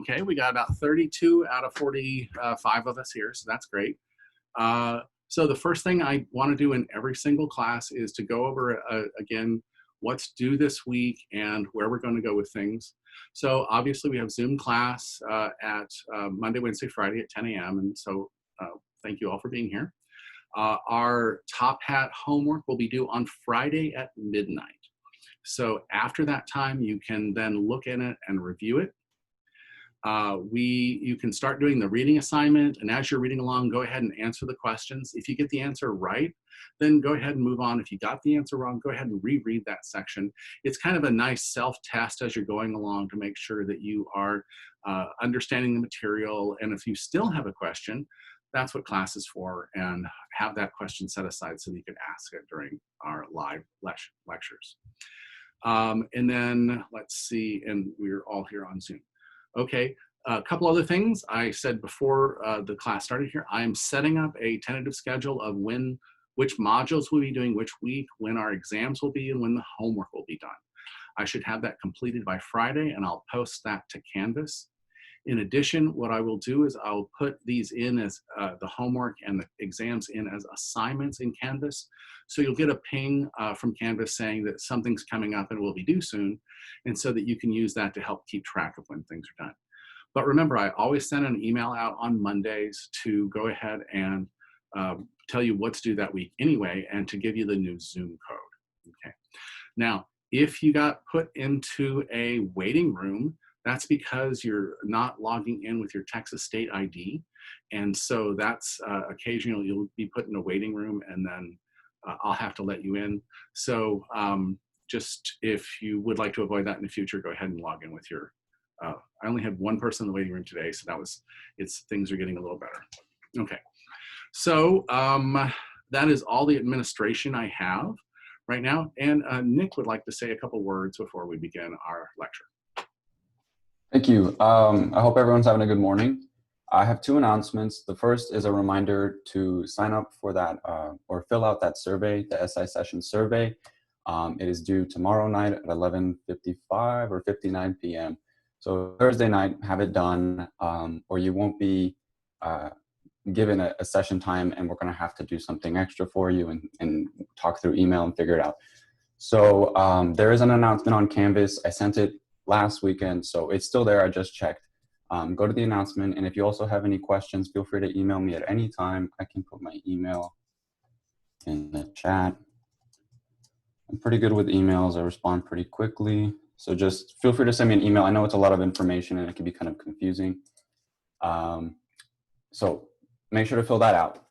Okay, we got about 32 out of 45 of us here, so that's great. So the first thing I want to do in every single class is to go over again what's due this week and where we're going to go with things. So obviously we have Zoom class at Monday, Wednesday, Friday at 10 a.m. And so thank you all for being here. Our Top Hat homework will be due on Friday at midnight. So after that time, you can then look in it and review it. You can start doing the reading assignment, and as you're reading along, go ahead and answer the questions. If you get the answer right, then go ahead and move on. If you got the answer wrong, go ahead and reread that section. It's kind of a nice self-test as you're going along to make sure that you are understanding the material. And if you still have a question, that's what class is for, and have that question set aside so that you can ask it during our live lectures. And then let's see, and we're all here on Zoom. Okay, a couple other things I said before the class started here. I'm setting up a tentative schedule of which modules we'll be doing which week, when our exams will be, and when the homework will be done. I should have that completed by Friday, and I'll post that to Canvas. In addition, what I will do is I'll put these in as the homework and the exams in as assignments in Canvas. So you'll get a ping from Canvas saying that something's coming up and will be due soon, and so that you can use that to help keep track of when things are done. But remember, I always send an email out on Mondays to go ahead and tell you what's due that week anyway, and to give you the new Zoom code. Okay. Now, if you got put into a waiting room, that's because you're not logging in with your Texas State ID. And so that's occasionally you'll be put in a waiting room, and then I'll have to let you in. So just if you would like to avoid that in the future, go ahead and log in with your, I only had one person in the waiting room today, so things are getting a little better. Okay, so that is all the administration I have right now. And Nick would like to say a couple words before we begin our lecture. Thank you. I hope everyone's having a good morning. I have two announcements. The first is a reminder to sign up for that or fill out that survey, the SI session survey. It is due tomorrow night at 11:55 or 59 p.m. So Thursday night, have it done, or you won't be given a session time, and we're going to have to do something extra for you and talk through email and figure it out. So there is an announcement on Canvas. I sent it last weekend, so it's still there. I just checked. Go to the announcement, and if you also have any questions, feel free to email me at any time. I can put my email in the chat. I'm pretty good with emails. I respond pretty quickly, so just feel free to send me an email. I know it's a lot of information and it can be kind of confusing, so make sure to fill that out.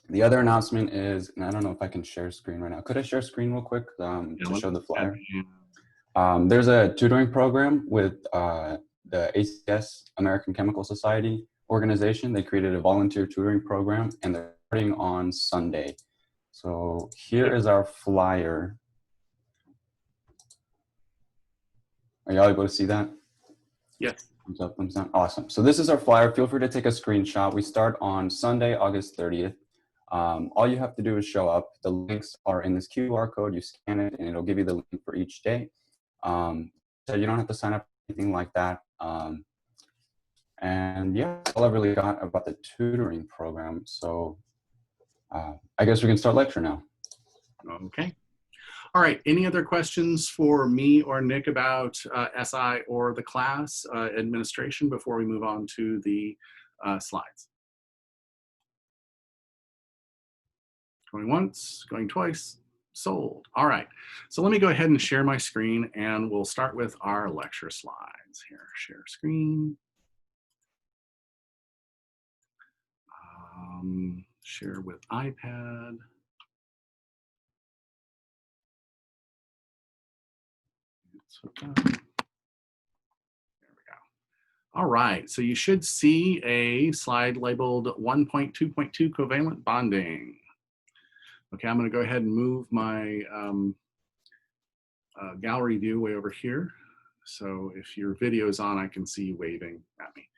The other announcement is, and I don't know if I can share screen right now. Could I share screen real quick to show the flyer? There's a tutoring program with the ACS, American Chemical Society organization. They created a volunteer tutoring program, and they're starting on Sunday. So here is our flyer. Are y'all able to see that? Yes. Thumbs up, thumbs down. Awesome. So this is our flyer. Feel free to take a screenshot. We start on Sunday, August 30th. All you have to do is show up. The links are in this QR code. You scan it, and it'll give you the link for each day. So you don't have to sign up for anything like that. And yeah, that's all I really got about the tutoring program. So I guess we can start lecture now. Okay. All right, any other questions for me or Nick about SI or the class administration before we move on to the slides? Going once, going twice. Sold. All right, so let me go ahead and share my screen, and we'll start with our lecture slides here. Share screen. Share with iPad. There we go. All right, so you should see a slide labeled 1.2.2 covalent bonding. Okay, I'm going to go ahead and move my gallery view way over here. So if your video is on, I can see you waving at me.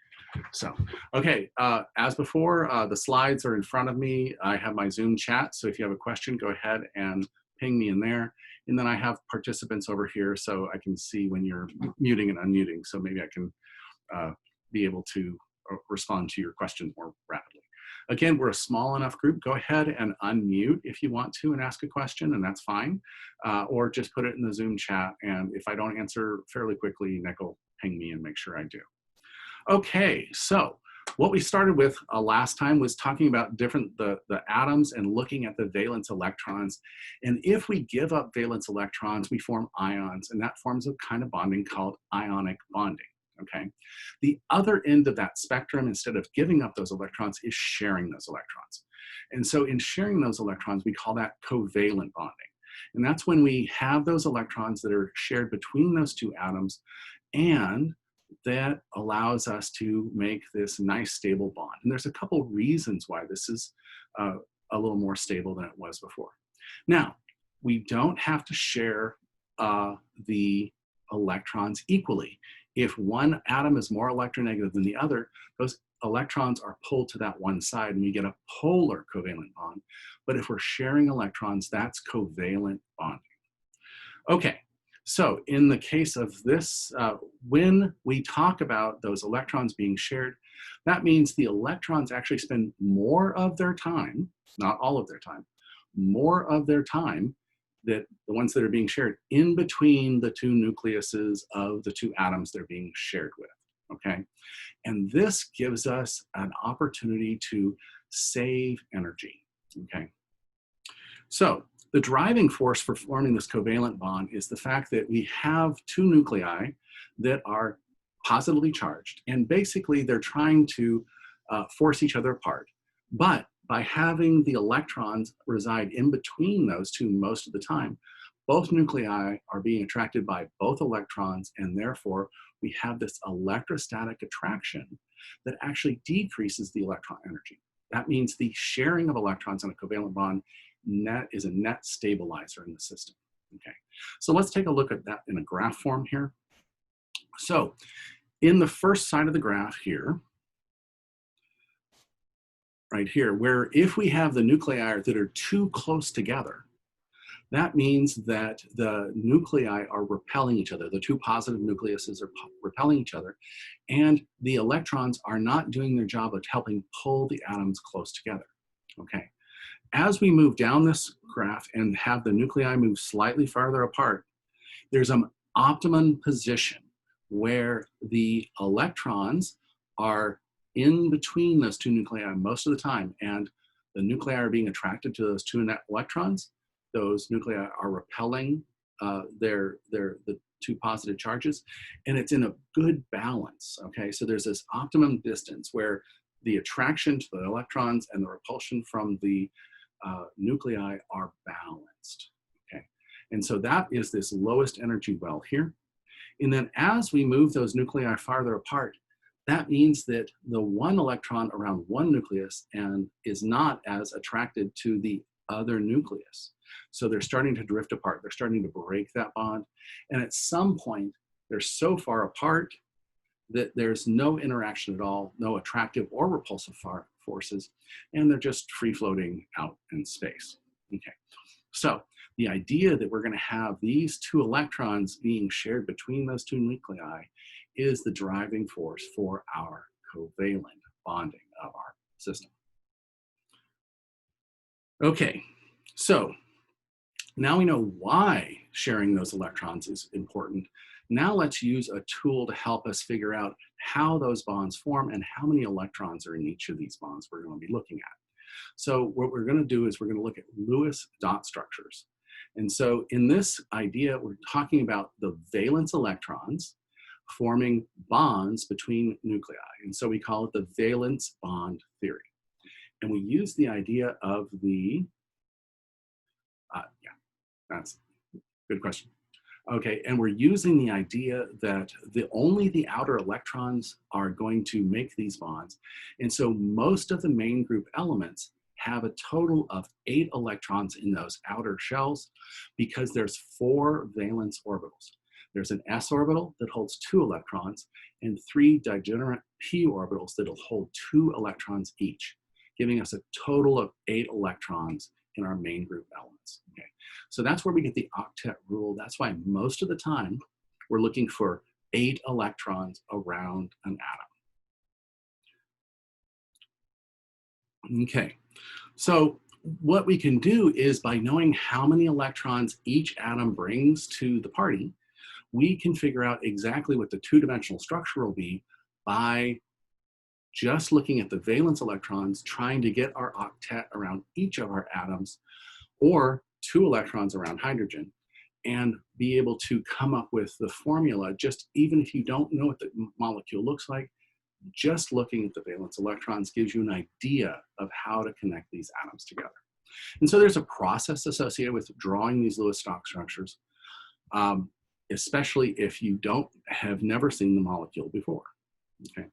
So, okay, as before, the slides are in front of me. I have my Zoom chat, so if you have a question, go ahead and ping me in there. And then I have participants over here, so I can see when you're muting and unmuting. So maybe I can be able to respond to your questions more rapidly. Again, we're a small enough group. Go ahead and unmute if you want to and ask a question, and that's fine. Or just put it in the Zoom chat, and if I don't answer fairly quickly, Nick will ping me and make sure I do. Okay, so what we started with last time was talking about the atoms and looking at the valence electrons. And if we give up valence electrons, we form ions, and that forms a kind of bonding called ionic bonding. Okay, the other end of that spectrum, instead of giving up those electrons, is sharing those electrons. And so in sharing those electrons, we call that covalent bonding. And that's when we have those electrons that are shared between those two atoms, and that allows us to make this nice stable bond. And there's a couple reasons why this is a little more stable than it was before. Now, we don't have to share the electrons equally. If one atom is more electronegative than the other, those electrons are pulled to that one side and we get a polar covalent bond. But if we're sharing electrons, that's covalent bonding. Okay, so in the case of this, when we talk about those electrons being shared, that means the electrons actually spend more of their time, not all of their time, more of their time, that the ones that are being shared in between the two nucleuses of the two atoms they're being shared with, okay? And this gives us an opportunity to save energy, okay? So the driving force for forming this covalent bond is the fact that we have two nuclei that are positively charged, and basically they're trying to force each other apart. But by having the electrons reside in between those two most of the time, both nuclei are being attracted by both electrons, and therefore we have this electrostatic attraction that actually decreases the electron energy. That means the sharing of electrons in a covalent bond is a net stabilizer in the system. Okay, so let's take a look at that in a graph form here. So in the first side of the graph here, right here, where if we have the nuclei that are too close together, that means that the nuclei are repelling each other. The two positive nucleuses are repelling each other, and the electrons are not doing their job of helping pull the atoms close together. Okay, as we move down this graph and have the nuclei move slightly farther apart, there's an optimum position where the electrons are in between those two nuclei most of the time, and the nuclei are being attracted to those two electrons. Those nuclei are repelling the two positive charges, and it's in a good balance, okay? So there's this optimum distance where the attraction to the electrons and the repulsion from the nuclei are balanced, okay? And so that is this lowest energy well here. And then as we move those nuclei farther apart, that means that the one electron around one nucleus and is not as attracted to the other nucleus. So they're starting to drift apart. They're starting to break that bond. And at some point, they're so far apart that there's no interaction at all, no attractive or repulsive forces, and they're just free floating out in space. Okay, so the idea that we're going to have these two electrons being shared between those two nuclei is the driving force for our covalent bonding of our system. Okay, so now we know why sharing those electrons is important. Now let's use a tool to help us figure out how those bonds form and how many electrons are in each of these bonds we're going to be looking at. So what we're going to do is we're going to look at Lewis dot structures. And so in this idea, we're talking about the valence electrons forming bonds between nuclei. And so we call it the valence bond theory. And we use the idea of the, yeah, that's a good question. Okay, and we're using the idea that only the outer electrons are going to make these bonds. And so most of the main group elements have a total of 8 electrons in those outer shells because there's 4 valence orbitals. There's an s orbital that holds 2 electrons and 3 degenerate p orbitals that'll hold 2 electrons each, giving us a total of 8 electrons in our main group elements. Okay, so that's where we get the octet rule. That's why most of the time we're looking for 8 electrons around an atom. Okay, so what we can do is by knowing how many electrons each atom brings to the party, we can figure out exactly what the two-dimensional structure will be by just looking at the valence electrons, trying to get our octet around each of our atoms, or 2 electrons around hydrogen, and be able to come up with the formula, just even if you don't know what the molecule looks like, just looking at the valence electrons gives you an idea of how to connect these atoms together. And so there's a process associated with drawing these Lewis-Stock structures, especially if you have never seen the molecule before. Okay.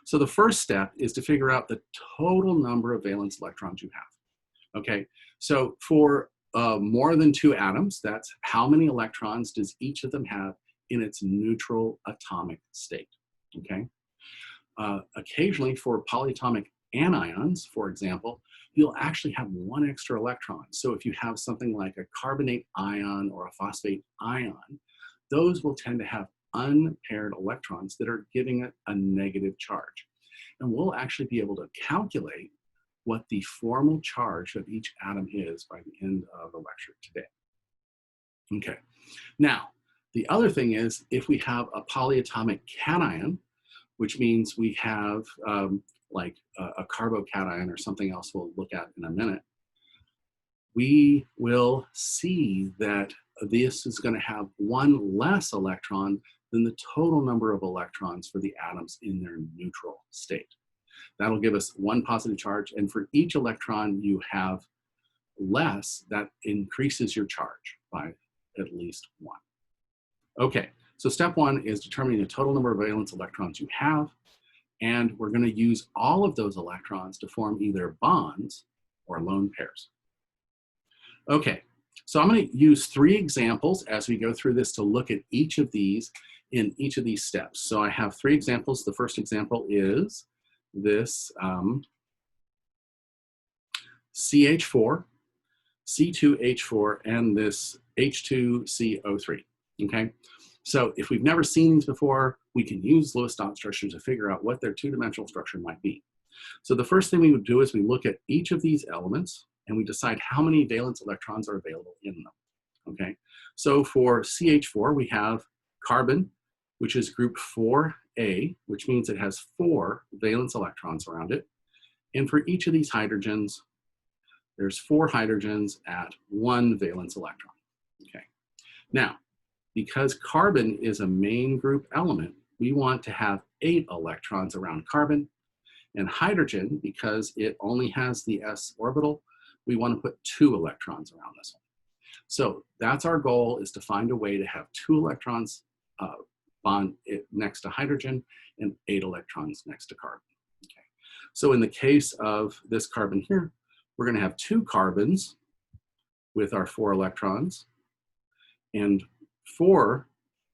So the first step is to figure out the total number of valence electrons you have. Okay, so for more than 2 atoms, that's how many electrons does each of them have in its neutral atomic state. Okay, occasionally for polyatomic anions, for example, you'll actually have 1 extra electron. So if you have something like a carbonate ion or a phosphate ion, those will tend to have unpaired electrons that are giving it a negative charge. And we'll actually be able to calculate what the formal charge of each atom is by the end of the lecture today. Okay, now the other thing is if we have a polyatomic cation, which means we have like a carbocation or something else we'll look at in a minute, we will see that this is going to have 1 less electron than the total number of electrons for the atoms in their neutral state. That'll give us 1 positive charge, and for each electron you have less, that increases your charge by at least 1. Okay, so step 1 is determining the total number of valence electrons you have, and we're going to use all of those electrons to form either bonds or lone pairs. Okay, so I'm going to use 3 examples as we go through this to look at each of these in each of these steps. So I have 3 examples. The first example is this CH4, C2H4, and this H2CO3, okay? So if we've never seen these before, we can use Lewis-Stock structures to figure out what their two-dimensional structure might be. So the first thing we would do is we look at each of these elements and we decide how many valence electrons are available in them, okay? So for CH4, we have carbon, which is group 4A, which means it has 4 valence electrons around it. And for each of these hydrogens, there's 4 hydrogens at 1 valence electron, okay? Now, because carbon is a main group element, we want to have 8 electrons around carbon, and hydrogen, because it only has the s orbital, we want to put 2 electrons around this one. So that's our goal, is to find a way to have 2 electrons bond next to hydrogen and 8 electrons next to carbon. Okay. So in the case of this carbon here, we're going to have 2 carbons with our 4 electrons and 4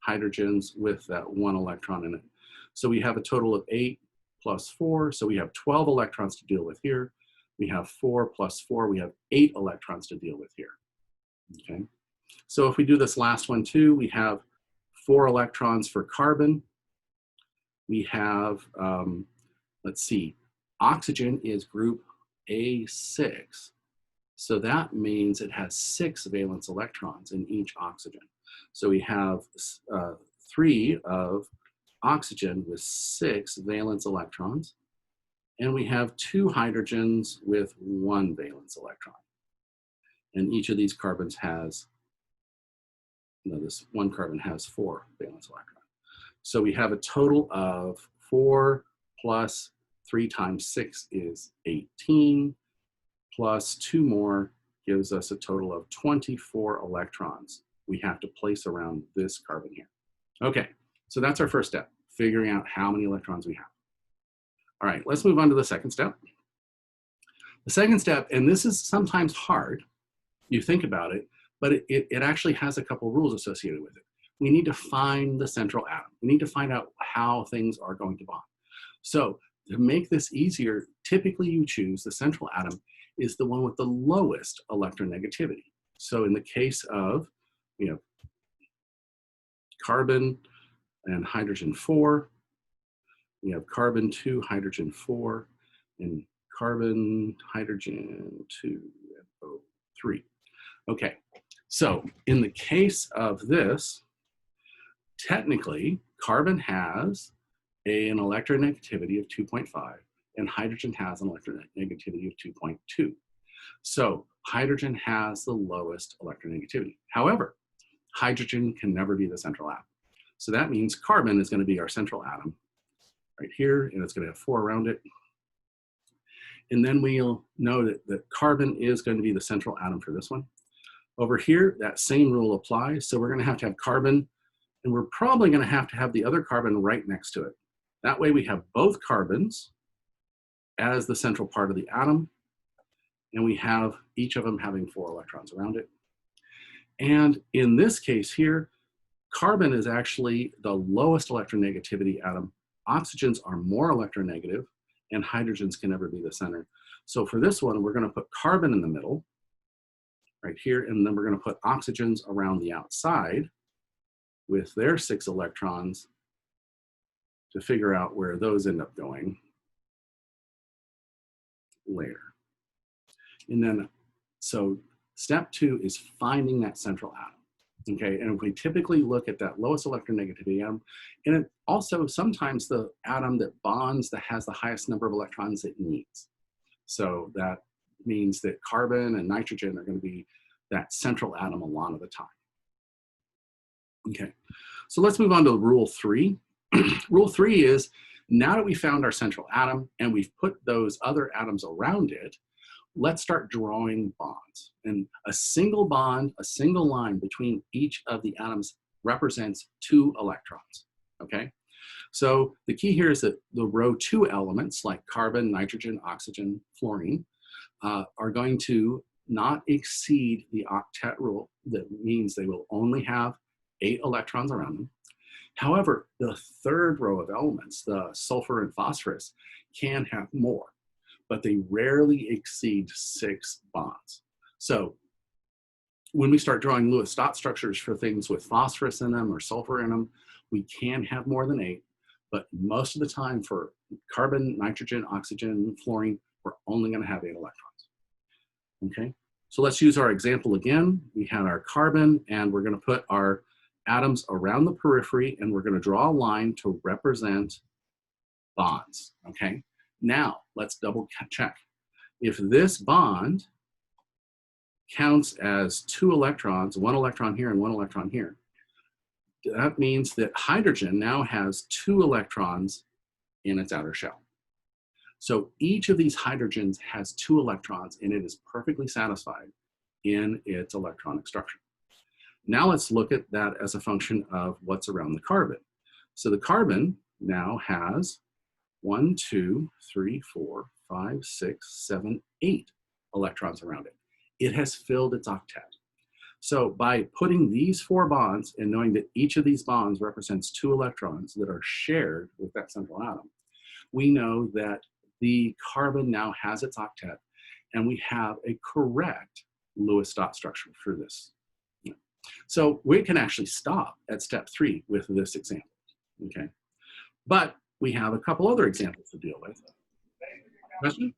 hydrogens with that 1 electron in it. So we have a total of 8 plus 4, so we have 12 electrons to deal with here. We have 4 plus 4, we have 8 electrons to deal with here. Okay, so if we do this last one too, we have 4 electrons for carbon. We have, let's see, oxygen is group A6. So that means it has 6 valence electrons in each oxygen. So we have 3 of oxygen with 6 valence electrons. And we have 2 hydrogens with 1 valence electron. And each of these carbons has, this one carbon has 4 valence electrons. So we have a total of 4 plus 3 times 6 is 18, plus 2 more gives us a total of 24 electrons we have to place around this carbon here. Okay, so that's our first step, figuring out how many electrons we have. All right, let's move on to the second step. The second step, and this is sometimes hard, you think about it, but it actually has a couple rules associated with it. We need to find the central atom. We need to find out how things are going to bond. So to make this easier, typically you choose the central atom is the one with the lowest electronegativity. So in the case of, carbon and hydrogen 4, we have carbon 2, hydrogen 4, and carbon, hydrogen, 2, and O3. Okay, so in the case of this, technically, carbon has an electronegativity of 2.5, and hydrogen has an electronegativity of 2.2. So hydrogen has the lowest electronegativity. However, hydrogen can never be the central atom. So that means carbon is going to be our central atom right here, and it's going to have 4 around it. And then we'll know that carbon is going to be the central atom for this one. Over here, that same rule applies. So we're going to have carbon, and we're probably going to have the other carbon right next to it. That way we have both carbons as the central part of the atom, and we have each of them having 4 electrons around it. And in this case here, carbon is actually the lowest electronegativity atom. Oxygens are more electronegative, and hydrogens can never be the center. So for this one, we're going to put carbon in the middle, right here, and then we're going to put oxygens around the outside with their 6 electrons to figure out where those end up going later. And then, so step 2 is finding that central atom. Okay, and if we typically look at that lowest electronegativity atom, and it also sometimes the atom that bonds that has the highest number of electrons it needs. So that means that carbon and nitrogen are going to be that central atom a lot of the time. Okay, so let's move on to rule 3. Rule 3 is, now that we found our central atom and we've put those other atoms around it, let's start drawing bonds. And a single bond, a single line between each of the atoms represents 2 electrons, okay? So the key here is that the row 2 elements like carbon, nitrogen, oxygen, fluorine are going to not exceed the octet rule. That means they will only have 8 electrons around them. However, the 3rd row of elements, the sulfur and phosphorus, can have more, but they rarely exceed 6 bonds. So when we start drawing Lewis dot structures for things with phosphorus in them or sulfur in them, we can have more than 8, but most of the time for carbon, nitrogen, oxygen, fluorine, we're only going to have 8 electrons. Okay, so let's use our example again. We had our carbon, and we're going to put our atoms around the periphery, and we're going to draw a line to represent bonds. Okay, now let's double check. If this bond counts as 2 electrons, 1 electron here and 1 electron here, that means that hydrogen now has 2 electrons in its outer shell. So each of these hydrogens has 2 electrons, and it is perfectly satisfied in its electronic structure. Now let's look at that as a function of what's around the carbon. So the carbon now has 1, 2, 3, 4, 5, 6, 7, 8 electrons around it. It has filled its octet. So by putting these 4 bonds and knowing that each of these bonds represents 2 electrons that are shared with that central atom, we know that the carbon now has its octet, and we have a correct Lewis dot structure for this. So we can actually stop at step 3 with this example, okay? But we have a couple other examples to deal with. Question?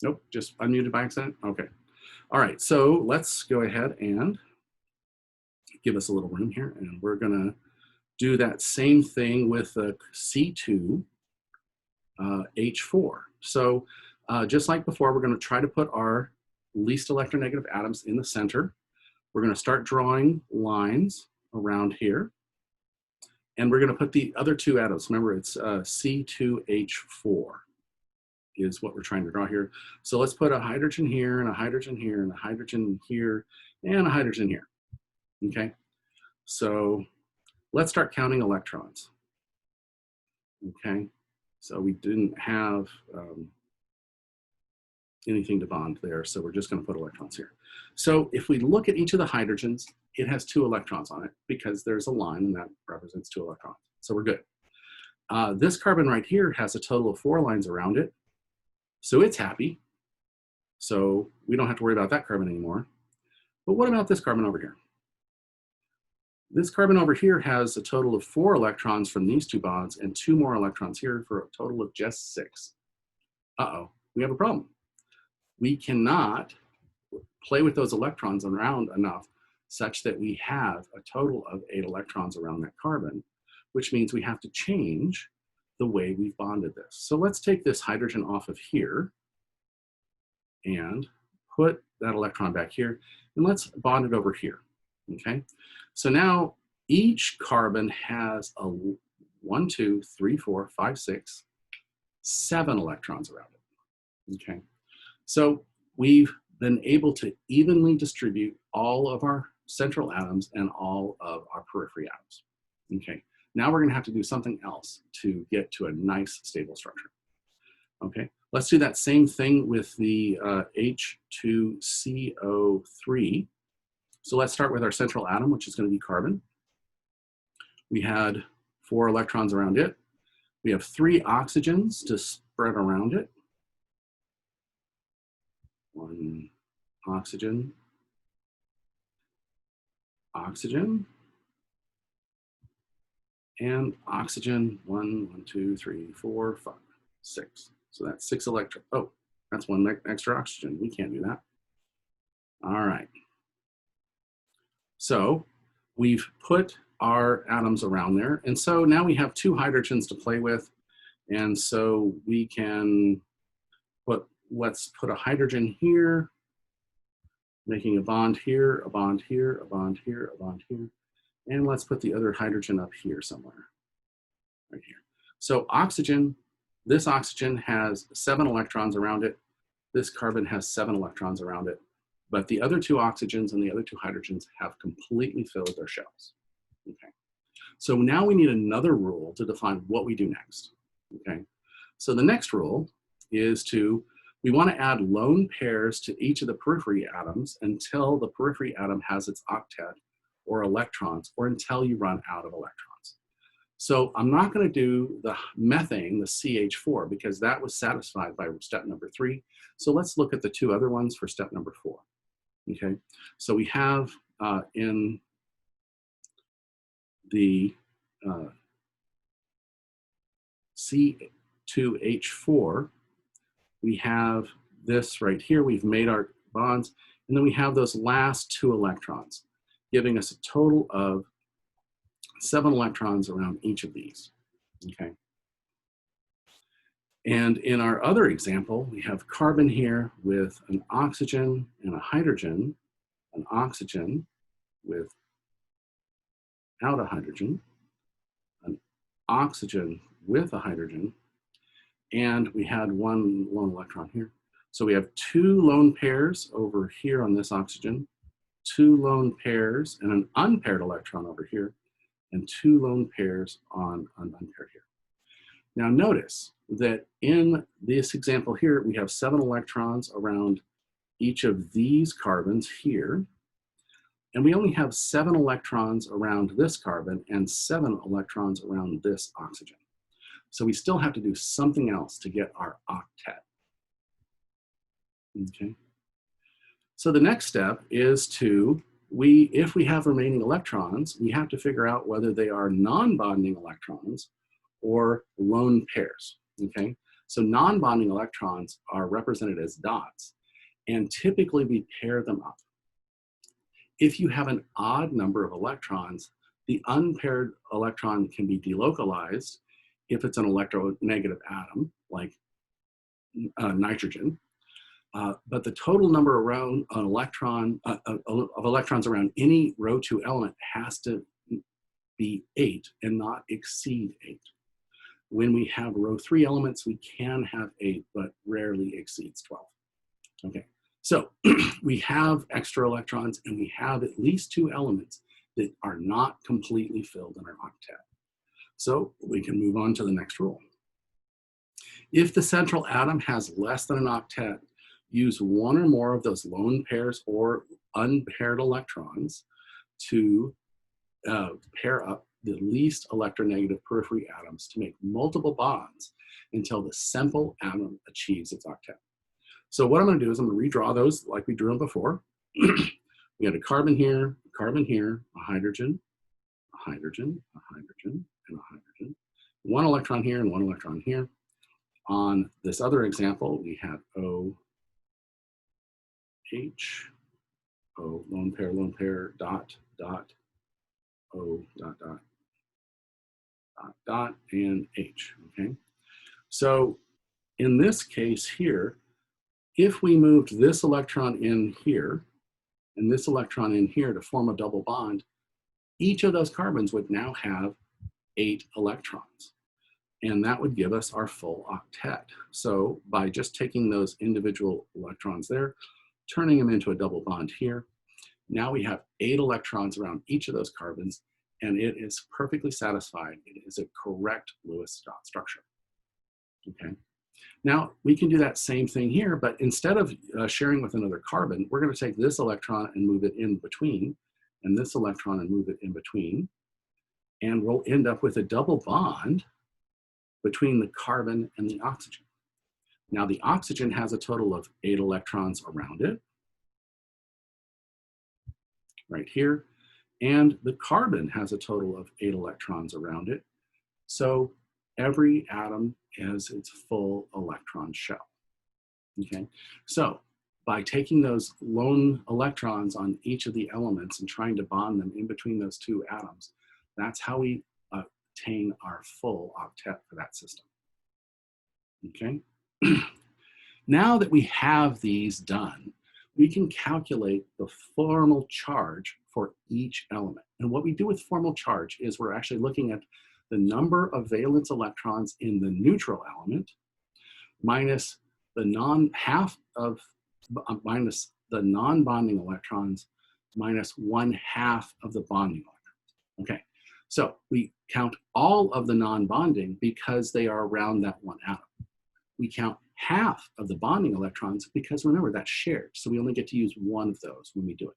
Nope, just unmuted by accident? Okay. All right, so let's go ahead and give us a little room here, and we're gonna do that same thing with the C2 H4. So just like before, we're gonna try to put our least electronegative atoms in the center. We're going to start drawing lines around here, and we're going to put the other 2 atoms. Remember, it's C2H4 is what we're trying to draw here. So let's put a hydrogen here, and a hydrogen here, and a hydrogen here, and a hydrogen here. Okay, so let's start counting electrons. Okay, so we didn't have anything to bond there, so we're just going to put electrons here. So if we look at each of the hydrogens, it has 2 electrons on it because there's a line and that represents 2 electrons. So we're good. This carbon right here has a total of 4 lines around it, so it's happy. So we don't have to worry about that carbon anymore. But what about this carbon over here? This carbon over here has a total of 4 electrons from these 2 bonds and 2 more electrons here for a total of just 6. Uh-oh, we have a problem. We cannot play with those electrons around enough such that we have a total of 8 electrons around that carbon, which means we have to change the way we've bonded this. So let's take this hydrogen off of here and put that electron back here, and let's bond it over here, okay? So now each carbon has a 1, 2, 3, 4, 5, 6, 7 electrons around it, okay? So we've been able to evenly distribute all of our central atoms and all of our periphery atoms, okay? Now we're gonna have to do something else to get to a nice stable structure, okay? Let's do that same thing with the H2CO3. So let's start with our central atom, which is going to be carbon. We had 4 electrons around it. We have 3 oxygens to spread around it. 1 oxygen, oxygen, and oxygen. 1, 2, 3, 4, 5, 6. So that's 6 electrons. Oh, that's 1 extra oxygen. We can't do that. All right. So we've put our atoms around there. And so now we have 2 hydrogens to play with. And so we can let's put a hydrogen here, making a bond here, a bond here, a bond here, a bond here. And let's put the other hydrogen up here somewhere, right here. So oxygen, this oxygen has 7 electrons around it. This carbon has 7 electrons around it. But the other 2 oxygens and the other 2 hydrogens have completely filled their shells, okay? So now we need another rule to define what we do next, okay? So the next rule is we want to add lone pairs to each of the periphery atoms until the periphery atom has its octet or electrons, or until you run out of electrons. So I'm not going to do the methane, the CH4, because that was satisfied by step number 3. So let's look at the 2 other ones for step number 4. Okay, so we have in the C2H4, we have this right here. We've made our bonds, and then we have those last 2 electrons, giving us a total of 7 electrons around each of these, okay? And in our other example, we have carbon here with an oxygen and a hydrogen, an oxygen without a hydrogen, an oxygen with a hydrogen, and we had 1 lone electron here. So we have 2 lone pairs over here on this oxygen, 2 lone pairs and an unpaired electron over here, and 2 lone pairs on an unpaired here. Now notice that in this example here, we have 7 electrons around each of these carbons here, and we only have 7 electrons around this carbon and 7 electrons around this oxygen. So we still have to do something else to get our octet, okay? So the next step is if we have remaining electrons, we have to figure out whether they are non-bonding electrons or lone pairs, okay? So non-bonding electrons are represented as dots, and typically we pair them up. If you have an odd number of electrons, the unpaired electron can be delocalized if it's an electronegative atom, like nitrogen. But the total number around an electron, of electrons around any row 2 element has to be 8 and not exceed 8. When we have row 3 elements, we can have 8, but rarely exceeds 12. Okay, so we have extra electrons and we have at least 2 elements that are not completely filled in our octet. So we can move on to the next rule. If the central atom has less than an octet, use 1 or more of those lone pairs or unpaired electrons to pair up the least electronegative periphery atoms to make multiple bonds until the simple atom achieves its octet. So what I'm going to do is I'm going to redraw those like we drew them before. We had a carbon here, a hydrogen, hydrogen, a hydrogen, and a hydrogen. One electron here and one electron here. On this other example, we had OH, O, lone pair, dot, dot, O, dot, dot, dot, dot, and H, okay? So in this case here, if we moved this electron in here and this electron in here to form a double bond, each of those carbons would now have 8 electrons. And that would give us our full octet. So by just taking those individual electrons there, turning them into a double bond here, now we have 8 electrons around each of those carbons, and it is perfectly satisfied. It is a correct Lewis dot structure. Okay. Now we can do that same thing here, but instead of sharing with another carbon, we're going to take this electron and move it in between, and this electron and move it in between, and we'll end up with a double bond between the carbon and the oxygen. Now the oxygen has a total of 8 electrons around it, right here, and the carbon has a total of 8 electrons around it. So every atom has its full electron shell. Okay, so by taking those lone electrons on each of the elements and trying to bond them in between those two atoms, that's how we obtain our full octet for that system. Okay, now that we have these done, we can calculate the formal charge for each element. And what we do with formal charge is we're actually looking at the number of valence electrons in the neutral element minus the non-bonding electrons minus 1/2 of the bonding electrons. Okay, so we count all of the non-bonding because they are around that one atom. We count half of the bonding electrons because remember that's shared, so we only get to use one of those when we do it.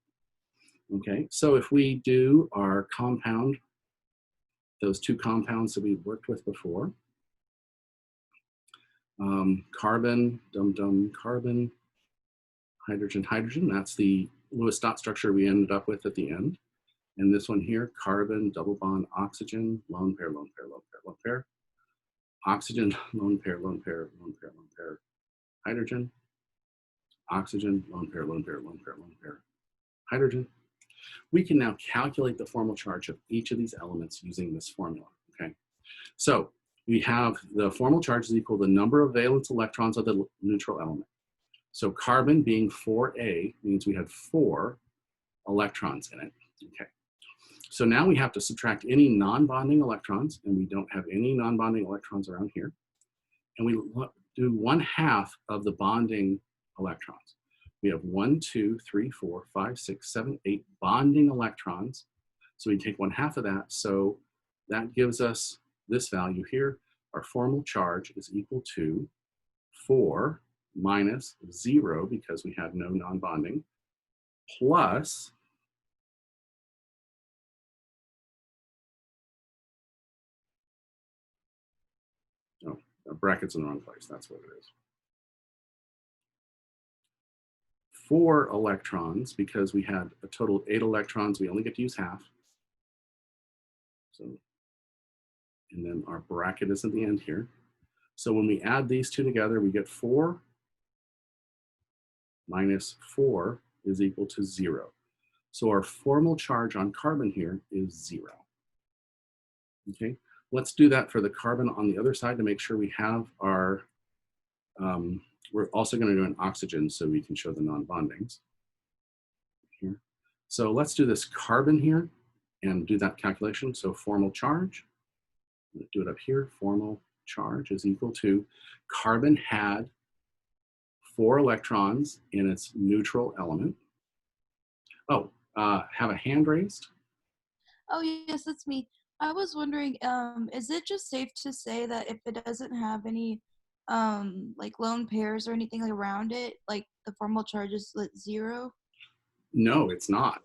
Okay, so if we do our compound, those two compounds that we worked with before, carbon, carbon, hydrogen, hydrogen, that's the Lewis dot structure we ended up with at the end. And this one here, carbon, double bond, oxygen, lone pair, lone pair, lone pair, lone pair, oxygen, lone pair, lone pair, lone pair, lone pair, hydrogen, oxygen, lone pair, lone pair, lone pair, lone pair, hydrogen. We can now calculate the formal charge of each of these elements using this formula, okay? So we have the formal charge is equal to the number of valence electrons of the neutral element. So carbon being 4A means we have 4 electrons in it, okay? So now we have to subtract any non-bonding electrons, and we don't have any non-bonding electrons around here. And we do 1/2 of the bonding electrons. We have 1, 2, 3, 4, 5, 6, 7, 8 bonding electrons. So we take 1/2 of that. So that gives us this value here. Our formal charge is equal to 4 minus 0 because we have no non-bonding plus brackets in the wrong place. That's what it is. 4 electrons because we had a total of 8 electrons. We only get to use half. So, and then our bracket is at the end here. So when we add these two together, we get 4 minus 4 is equal to 0. So our formal charge on carbon here is 0. Okay, let's do that for the carbon on the other side to make sure we have our, we're also going to do an oxygen so we can show the non-bondings here. So let's do this carbon here and do that calculation. So formal charge, do it up here, formal charge is equal to, carbon had 4 electrons in its neutral element. Oh, have a hand raised? Oh, yes, that's me. I was wondering, is it just safe to say that if it doesn't have any, like lone pairs or anything around it, like the formal charge is like 0? No, it's not.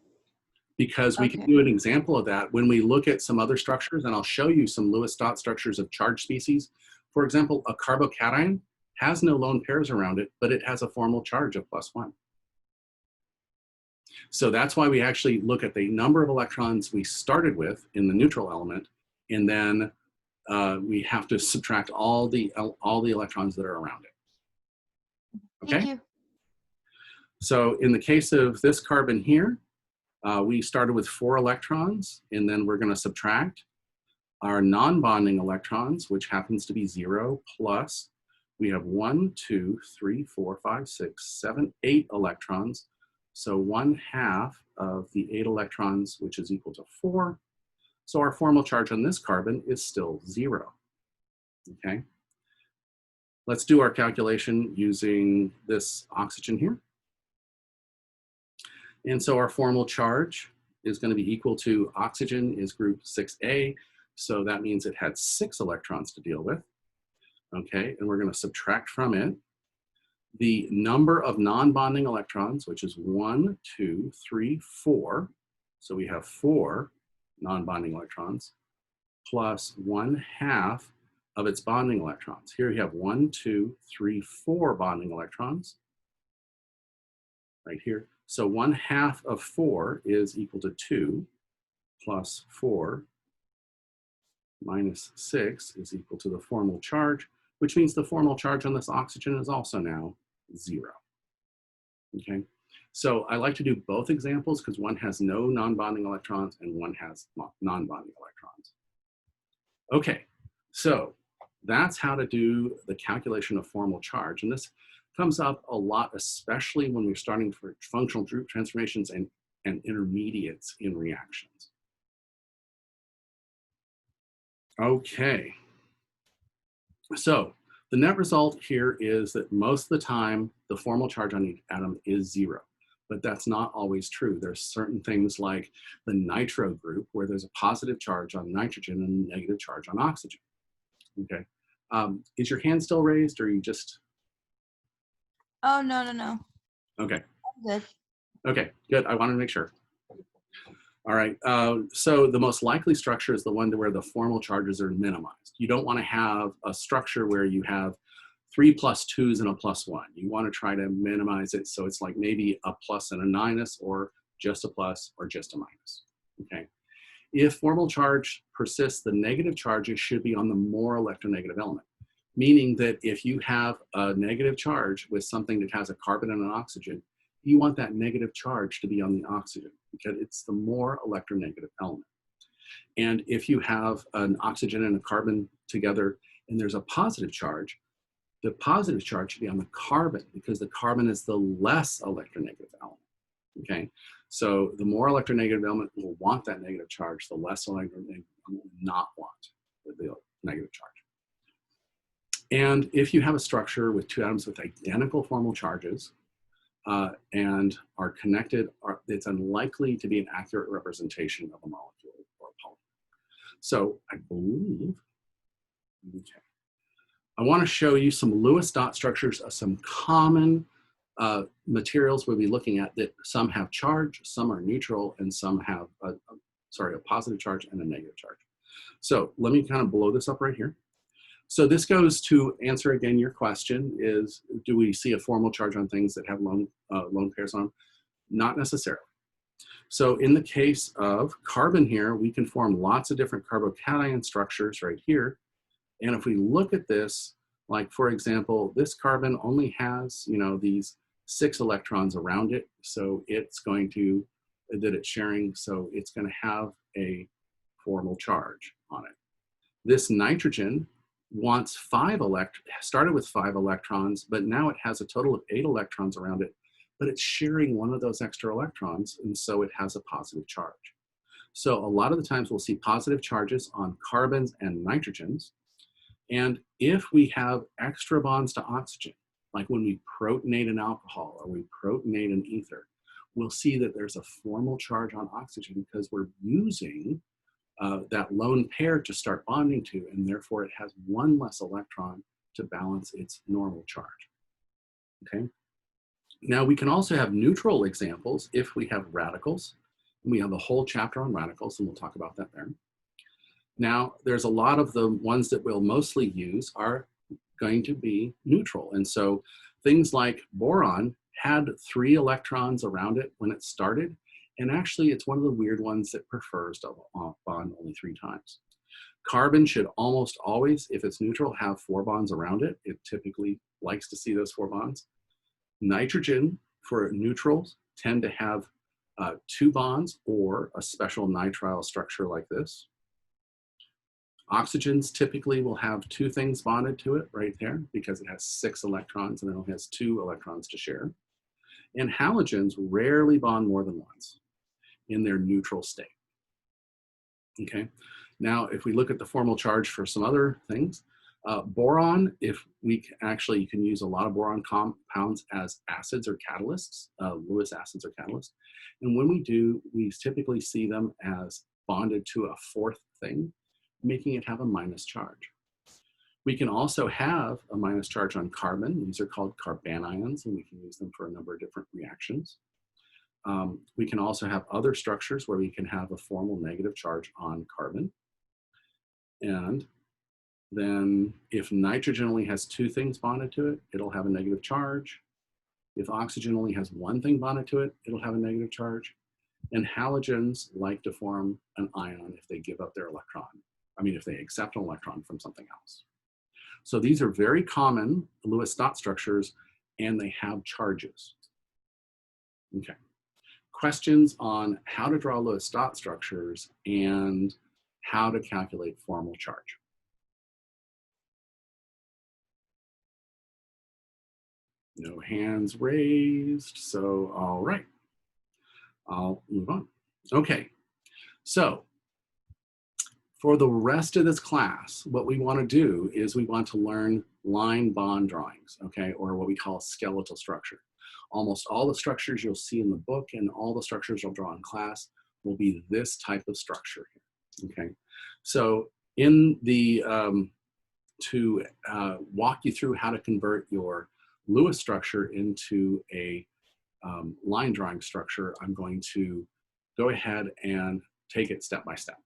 Because we can Okay. do an example of that when we look at some other structures, and I'll show you some Lewis dot structures of charged species. For example, a carbocation has no lone pairs around it, but it has a formal charge of +1. So that's why we actually look at the number of electrons we started with in the neutral element, and then we have to subtract all the electrons that are around it. Okay? Thank you. So in the case of this carbon here, we started with 4 electrons, and then we're going to subtract our non-bonding electrons, which happens to be 0, plus we have 1, 2, 3, 4, 5, 6, 7, 8 electrons. So 1/2 of the 8 electrons, which is equal to 4. So our formal charge on this carbon is still 0. Okay. Let's do our calculation using this oxygen here. And so our formal charge is going to be equal to, oxygen is group 6A, so that means it had 6 electrons to deal with. Okay, and we're going to subtract from it the number of non-bonding electrons, which is 1, 2, 3, 4. So we have 4 non-bonding electrons, plus 1/2 of its bonding electrons. Here we have 1, 2, 3, 4 bonding electrons, right here. So 1/2 of 4 is equal to 2, plus 4 minus 6 is equal to the formal charge, which means the formal charge on this oxygen is also now 0. Okay, so I like to do both examples because one has no non-bonding electrons and one has non-bonding electrons. Okay, so that's how to do the calculation of formal charge. And this comes up a lot, especially when we're starting for functional group transformations and intermediates in reactions. Okay, so the net result here is that most of the time, the formal charge on each atom is 0, but that's not always true. There's certain things like the nitro group where there's a positive charge on nitrogen and a negative charge on oxygen. Okay, is your hand still raised, or are you just? Oh, no. Okay. I'm good. Okay, good. I wanted to make sure. All right, so the most likely structure is the one where the formal charges are minimized. You don't want to have a structure where you have 3 plus 2s and a plus 1. You want to try to minimize it so it's like maybe a plus and a minus, or just a plus or just a minus. Okay. If formal charge persists, the negative charges should be on the more electronegative element, meaning that if you have a negative charge with something that has a carbon and an oxygen, you want that negative charge to be on the oxygen because it's the more electronegative element. And if you have an oxygen and a carbon together and there's a positive charge, the positive charge should be on the carbon because the carbon is the less electronegative element. Okay, so the more electronegative element will want that negative charge, the less electronegative will not want the negative charge. And if you have a structure with 2 atoms with identical formal charges, and are connected, it's unlikely to be an accurate representation of a molecule or a polymer. So I believe, okay. I want to show you some Lewis dot structures of some common materials we'll be looking at that some have charge, some are neutral, and some have a positive charge and a negative charge. So let me kind of blow this up right here. So this goes to answer again your question is, do we see a formal charge on things that have lone pairs on them? Not necessarily. So in the case of carbon here, we can form lots of different carbocation structures right here. And if we look at this, like for example, this carbon only has, these 6 electrons around it. So it's going to, that it's sharing, so it's going to have a formal charge on it. This nitrogen wants started with 5 electrons, but now it has a total of 8 electrons around it, but it's sharing one of those extra electrons, and so it has a positive charge. So a lot of the times we'll see positive charges on carbons and nitrogens, and if we have extra bonds to oxygen, like when we protonate an alcohol or we protonate an ether, we'll see that there's a formal charge on oxygen because we're using that lone pair to start bonding to, and therefore it has 1 less electron to balance its normal charge. Okay. Now we can also have neutral examples if we have radicals. We have a whole chapter on radicals, and we'll talk about that there. Now there's a lot of the ones that we'll mostly use are going to be neutral, and so things like boron had 3 electrons around it when it started, and actually it's one of the weird ones that prefers to bond only 3 times. Carbon should almost always, if it's neutral, have 4 bonds around it. It typically likes to see those 4 bonds. Nitrogen, for neutrals, tend to have 2 bonds or a special nitrile structure like this. Oxygens typically will have 2 things bonded to it right there because it has 6 electrons and it only has 2 electrons to share. And halogens rarely bond more than once in their neutral state. Okay, now if we look at the formal charge for some other things, boron, if we actually, you can use a lot of boron compounds as acids or catalysts, Lewis acids or catalysts. And when we do, we typically see them as bonded to a 4th thing, making it have a minus charge. We can also have a minus charge on carbon. These are called carbanions, and we can use them for a number of different reactions. We can also have other structures where we can have a formal negative charge on carbon. And then if nitrogen only has 2 things bonded to it, it'll have a negative charge. If oxygen only has 1 thing bonded to it, it'll have a negative charge. And halogens like to form an ion if they give up their electron. I mean, if they accept an electron from something else. So these are very common Lewis dot structures, and they have charges. Okay. Questions on how to draw Lewis dot structures and how to calculate formal charge. No hands raised, so all right. I'll move on. Okay, so for the rest of this class, what we want to do is we want to learn line bond drawings, okay, or what we call skeletal structure. Almost all the structures you'll see in the book and all the structures you'll draw in class will be this type of structure here, okay? So in the, to walk you through how to convert your Lewis structure into a line drawing structure, I'm going to go ahead and take it step by step,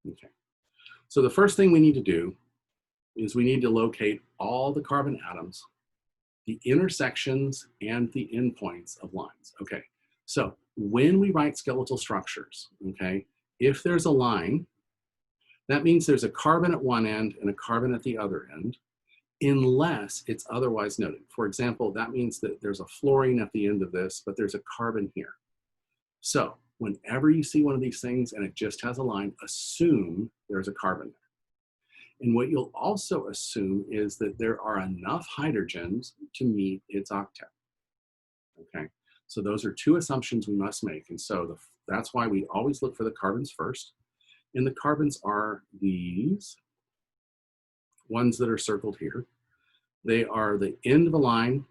okay? So the first thing we need to do is we need to locate all the carbon atoms, the intersections, and the endpoints of lines. Okay, so when we write skeletal structures, okay, if there's a line, that means there's a carbon at one end and a carbon at the other end, unless it's otherwise noted. For example, that means that there's a fluorine at the end of this, but there's a carbon here. So whenever you see one of these things and it just has a line, assume there's a carbon there. And what you'll also assume is that there are enough hydrogens to meet its octet. Okay, so those are 2 assumptions we must make. And so that's why we always look for the carbons first. And the carbons are these ones that are circled here. They are the end of a line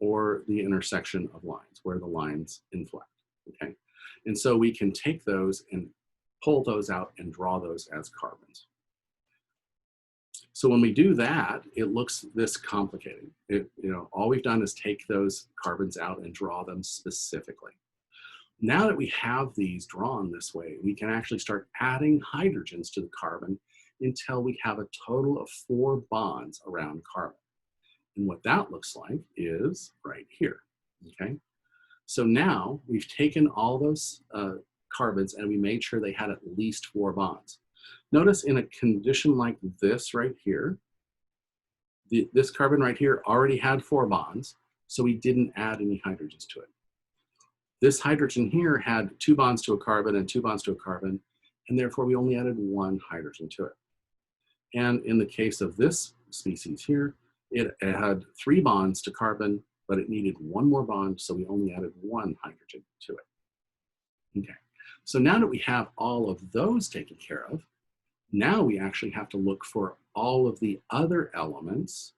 or the intersection of lines where the lines inflect, okay? And so we can take those and pull those out and draw those as carbons. So when we do that, it looks this complicated. All we've done is take those carbons out and draw them specifically. Now that we have these drawn this way, we can actually start adding hydrogens to the carbon until we have a total of 4 bonds around carbon. And what that looks like is right here, okay? So now we've taken all those carbons and we made sure they had at least 4 bonds. Notice in a condition like this right here, this carbon right here already had 4 bonds, so we didn't add any hydrogens to it. This hydrogen here had 2 bonds to a carbon and 2 bonds to a carbon, and therefore we only added 1 hydrogen to it. And in the case of this species here, it had 3 bonds to carbon, but it needed 1 more bond, so we only added 1 hydrogen to it. Okay, so now that we have all of those taken care of, now we actually have to look for all of the other elements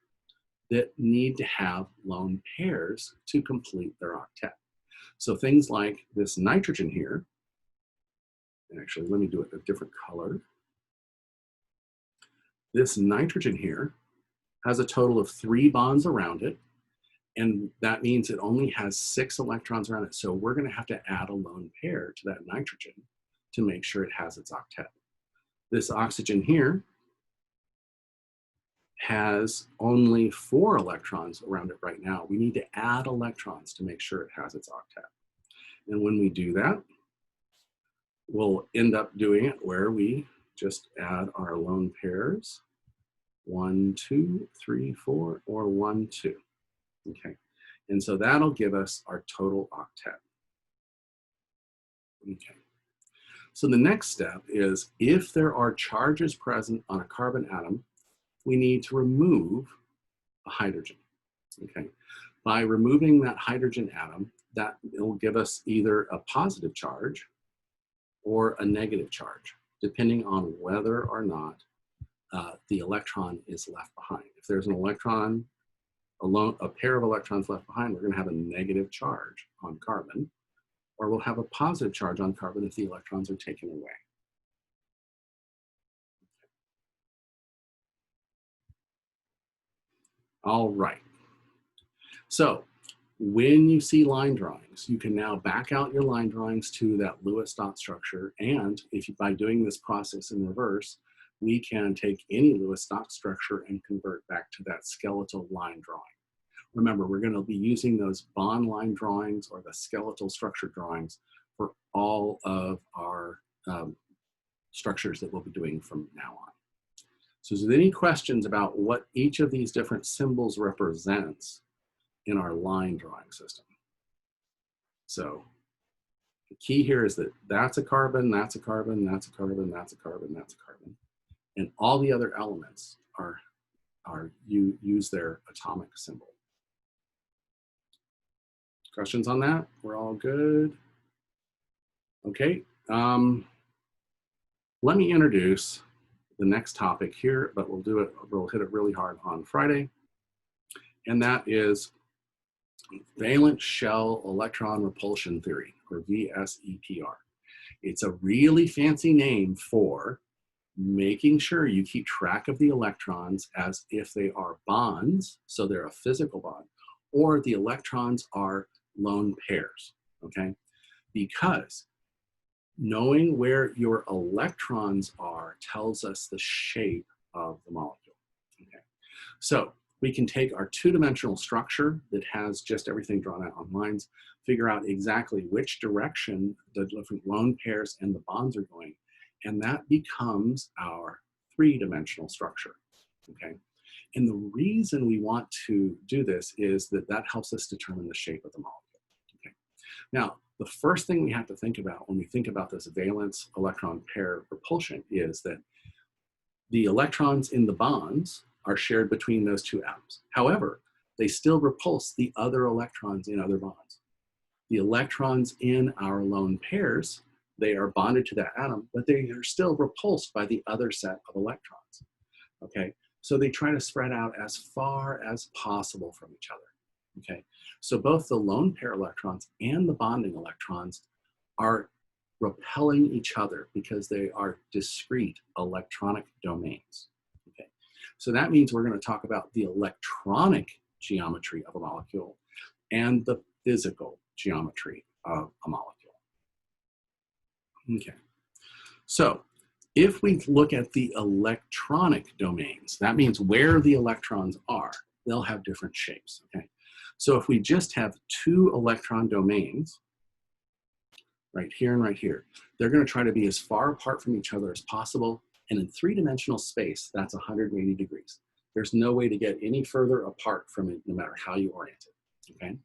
that need to have lone pairs to complete their octet. So things like this nitrogen here, and actually let me do it a different color. This nitrogen here has a total of 3 bonds around it, and that means it only has 6 electrons around it. So we're going to have to add a lone pair to that nitrogen to make sure it has its octet. This oxygen here has only 4 electrons around it right now. We need to add electrons to make sure it has its octet. And when we do that, we'll end up doing it where we just add our lone pairs, 1, 2, 3, 4, or 1, 2. Okay, and so that'll give us our total octet. Okay, so the next step is if there are charges present on a carbon atom, we need to remove a hydrogen. Okay, by removing that hydrogen atom, that will give us either a positive charge or a negative charge, depending on whether or not the electron is left behind. If there's an electron, a pair of electrons left behind, we're going to have a negative charge on carbon, or we'll have a positive charge on carbon if the electrons are taken away. All right. So when you see line drawings, you can now back out your line drawings to that Lewis dot structure. And if you, by doing this process in reverse, we can take any Lewis dot structure and convert back to that skeletal line drawing. Remember, we're going to be using those bond line drawings or the skeletal structure drawings for all of our structures that we'll be doing from now on. So is there any questions about what each of these different symbols represents in our line drawing system? So the key here is that that's a carbon, that's a carbon, that's a carbon, that's a carbon, that's a carbon. And all the other elements you use their atomic symbol. Questions on that? We're all good? Okay. Let me introduce the next topic here, but we'll hit it really hard on Friday. And that is valence shell electron repulsion theory, or VSEPR. It's a really fancy name for making sure you keep track of the electrons as if they are bonds, so they're a physical bond, or the electrons are lone pairs, okay? Because knowing where your electrons are tells us the shape of the molecule, okay? So we can take our two-dimensional structure that has just everything drawn out on lines, figure out exactly which direction the different lone pairs and the bonds are going, and that becomes our three-dimensional structure, okay? And the reason we want to do this is that that helps us determine the shape of the molecule, okay? Now, the first thing we have to think about when we think about this valence electron pair repulsion is that the electrons in the bonds are shared between those two atoms. However, they still repulse the other electrons in other bonds. The electrons in our lone pairs, they are bonded to that atom, but they are still repulsed by the other set of electrons, okay? So they try to spread out as far as possible from each other, okay? So both the lone pair electrons and the bonding electrons are repelling each other because they are discrete electronic domains, okay? So that means we're going to talk about the electronic geometry of a molecule and the physical geometry of a molecule. Okay, so if we look at the electronic domains, that means where the electrons are, they'll have different shapes, okay? So if we just have two electron domains, right here and right here, they're going to try to be as far apart from each other as possible. And in three-dimensional space, that's 180 degrees. There's no way to get any further apart from it, no matter how you orient it, okay?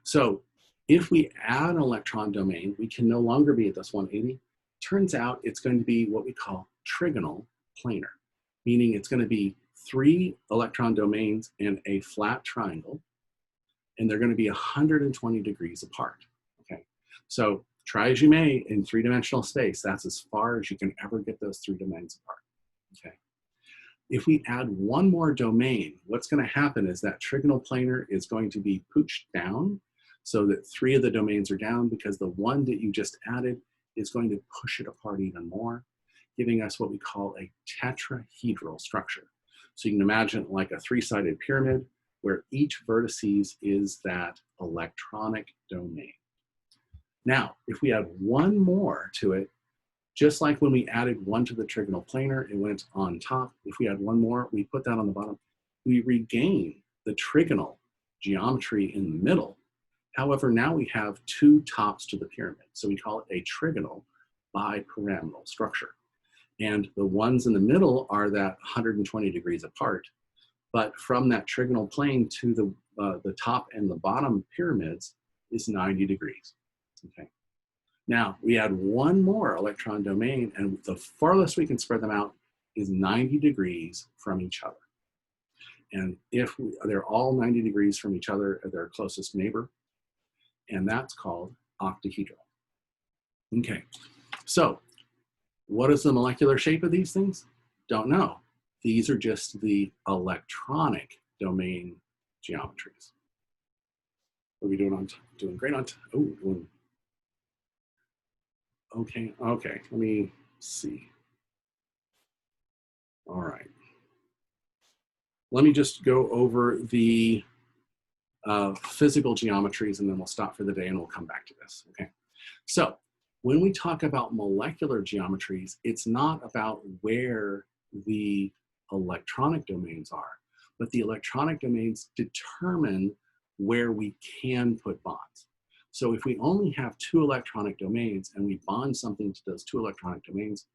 So if we add an electron domain, we can no longer be at this 180. Turns out it's going to be what we call trigonal planar, meaning it's going to be 3 electron domains in a flat triangle, and they're going to be 120 degrees apart, okay? So try as you may in three-dimensional space, that's as far as you can ever get those 3 domains apart, okay? If we add one more domain, what's going to happen is that trigonal planar is going to be pooched down so that 3 of the domains are down because the one that you just added is going to push it apart even more, giving us what we call a tetrahedral structure. So you can imagine like a 3-sided pyramid where each vertices is that electronic domain. Now, if we add one more to it, Just like when we added 1 to the trigonal planar, it went on top. If we add 1 more, we put that on the bottom. We regain the trigonal geometry in the middle. However, now we have 2 tops to the pyramid. So we call it a trigonal bipyramidal structure. And the ones in the middle are that 120 degrees apart. But from that trigonal plane to the top and the bottom pyramids is 90 degrees. Okay. Now we add 1 more electron domain, and the farthest we can spread them out is 90 degrees from each other. And if they're all 90 degrees from each other, their closest neighbor, and that's called octahedral. Okay, so what is the molecular shape of these things? Don't know. These are just the electronic domain geometries. What are we doing doing great on, okay, let me see. All right. Let me just go over the physical geometries, and then we'll stop for the day and we'll come back to this, okay? So when we talk about molecular geometries, it's not about where the electronic domains are, but the electronic domains determine where we can put bonds. So if we only have 2 electronic domains and we bond something to those 2 electronic domains,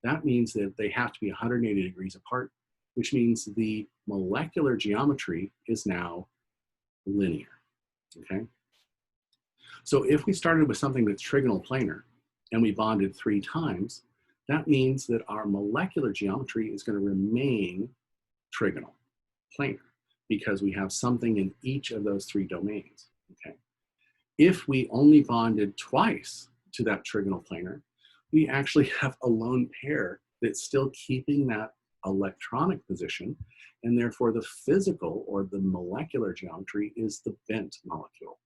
that means that they have to be 180 degrees apart, which means the molecular geometry is now linear, okay? So if we started with something that's trigonal planar and we bonded 3 times, that means that our molecular geometry is going to remain trigonal planar because we have something in each of those 3 domains, okay? If we only bonded twice to that trigonal planar, we actually have a lone pair that's still keeping that electronic position, and therefore the physical or the molecular geometry is the bent molecule.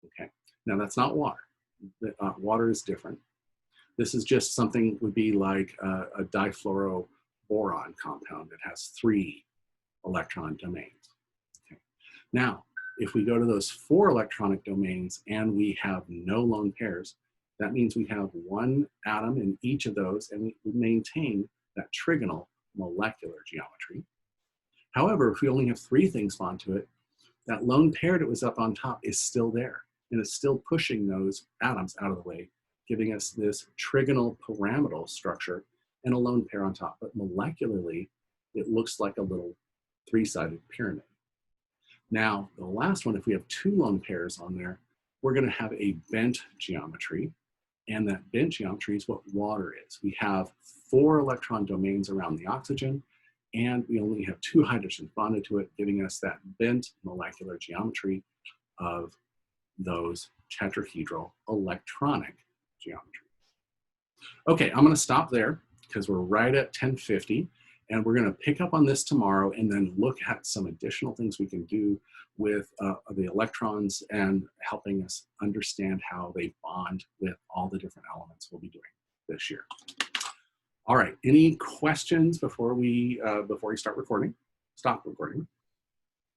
Okay, now that's not water. Water is different. This is just something would be like a difluoroboron compound that has 3 electron domains. Okay. Now, if we go to those 4 electronic domains and we have no lone pairs, that means we have 1 atom in each of those, and we maintain that trigonal molecular geometry. However, if we only have 3 things bond to it, that lone pair that was up on top is still there, and it's still pushing those atoms out of the way, giving us this trigonal pyramidal structure and a lone pair on top. But molecularly, it looks like a little 3-sided pyramid. Now, the last one, if we have 2 lone pairs on there, we're going to have a bent geometry, and that bent geometry is what water is. We have 4 electron domains around the oxygen, and we only have 2 hydrogens bonded to it, giving us that bent molecular geometry of those tetrahedral electronic geometry. Okay, I'm going to stop there because we're right at 10:50, and we're going to pick up on this tomorrow and then look at some additional things we can do with the electrons and helping us understand how they bond with all the different elements we'll be doing this year. All right, any questions before we start recording? Stop recording.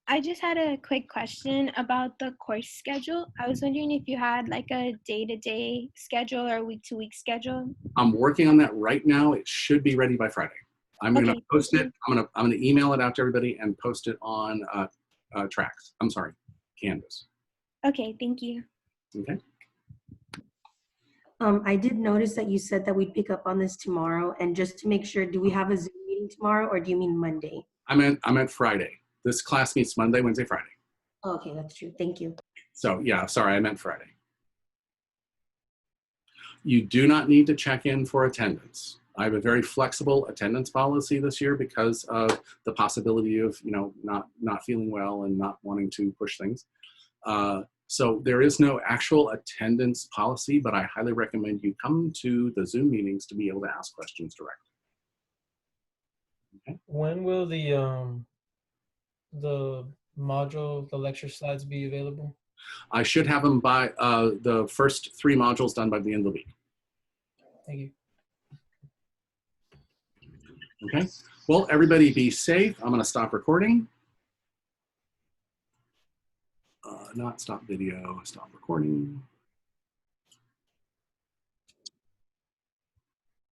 I just had a quick question about the course schedule. I was wondering if you had like a day-to-day schedule or week-to-week schedule. I'm working on that right now. It should be ready by Friday. I'm going to post it. I'm going to email it out to everybody and post it on Tracks. I'm sorry, Canvas. Okay, thank you. Okay. I did notice that you said that we'd pick up on this tomorrow, and just to make sure, do we have a Zoom meeting tomorrow, or do you mean Monday? I meant Friday. This class meets Monday, Wednesday, Friday. Oh, okay, that's true. Thank you. So yeah, sorry, I meant Friday. You do not need to check in for attendance. I have a very flexible attendance policy this year because of the possibility of, you know, not feeling well and not wanting to push things. So there is no actual attendance policy, but I highly recommend you come to the Zoom meetings to be able to ask questions directly. Okay. When will the module, the lecture slides be available? I should have them by the first 3 modules done by the end of the week. Thank you. Okay. Well, everybody be safe. I'm going to stop recording. Not stop video, stop recording.